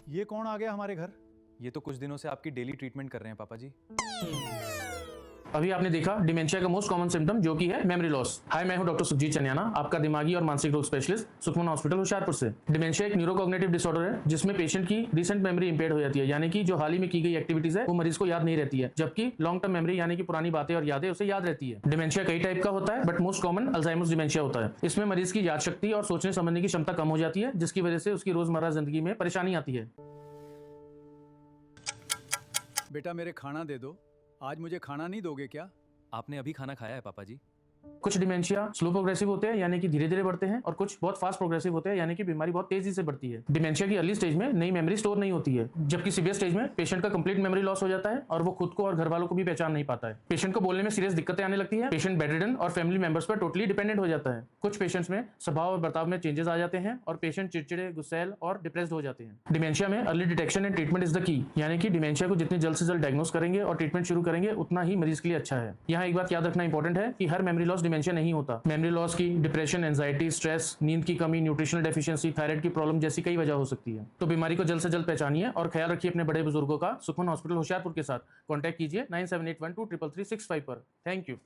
ये कौन आ गया हमारे घर? ये तो कुछ दिनों से आपकी डेली ट्रीटमेंट कर रहे हैं पापा जी। अभी आपने देखा डिमेंशिया का मोस्ट कॉमन सिम्टम जो कि है मेमोरी लॉस। हाय, मैं हूं डॉक्टर सुखजीत चनियाना, आपका दिमागी और मानसिक रोग स्पेशलिस्ट सुखमन हॉस्पिटल होशियारपुर से। डिमेंशिया एक न्यूरोकॉग्निटिव डिसऑर्डर है जिसमें पेशेंट की रिसेंट मेमोरी इंपेयर्ड हो जाती है, यानी कि जो हाल ही में की गई एक्टिविटीज है वो मरीज को याद नहीं रहती है, जबकि लॉन्ग टर्म मेमोरी यानी कि पुरानी बातें और यादें उसे याद रहती है। डिमेंशिया कई टाइप का होता है but most common Alzheimer's dementia होता है। इसमें मरीज की याद शक्ति और सोचने समझने की क्षमता कम हो जाती है, जिसकी वजह से उसकी रोजमर्रा जिंदगी में परेशानी आती है। बेटा मेरे खाना दे दो। आज मुझे खाना नहीं दोगे क्या? आपने अभी खाना खाया है पापा जी? कुछ डिमेंशिया स्लो प्रोग्रेसिव होते हैं, यानी कि धीरे धीरे बढ़ते हैं, और कुछ बहुत फास्ट प्रोग्रेसिव होते हैं, यानी कि बीमारी बहुत तेजी से बढ़ती है। डिमेंशिया की अर्ली स्टेज में नई मेमोरी स्टोर नहीं होती है, जबकि सीवियर स्टेज में पेशेंट का कंप्लीट मेमोरी लॉस हो जाता है और वो खुद को और घर वालों को भी पहचान नहीं पाता है। पेशेंट को बोलने में सीरियस दिक्कतें आने लगती है। पेशेंट बेडरिडन और फैमिली मेंबर्स पर टोटली डिपेंडेंट हो जाता है। कुछ पेशेंट्स में स्वभाव और बर्ताव में चेंजेस आ जाते हैं और पेशेंट चिड़चिड़े, गुस्सैल और डिप्रेस्ड हो जाते हैं। डिमेंशिया में early detection and treatment is the key, यानी कि डिमेंशिया को जितने जल्द से जल्द डायग्नोस करेंगे और ट्रीटमेंट शुरू करेंगे उतना ही मरीज के लिए अच्छा है। यहाँ एक बात याद रखना इंपॉर्टेंट है कि हर मेमोरी लॉस डिमेंशिया नहीं होता। मेमोरी लॉस की डिप्रेशन, एंजाइटी, स्ट्रेस, नींद की कमी, न्यूट्रिशनल डेफिशिएंसी, थायराइड की प्रॉब्लम जैसी कई वजह हो सकती है। तो बीमारी को जल्द से जल्द पहचानिए और ख्याल रखिए अपने बड़े बुजुर्गों का। सुखमन हॉस्पिटल होशियारपुर के साथ कॉन्टैक्ट कीजिए 9781233365 पर। Thank you.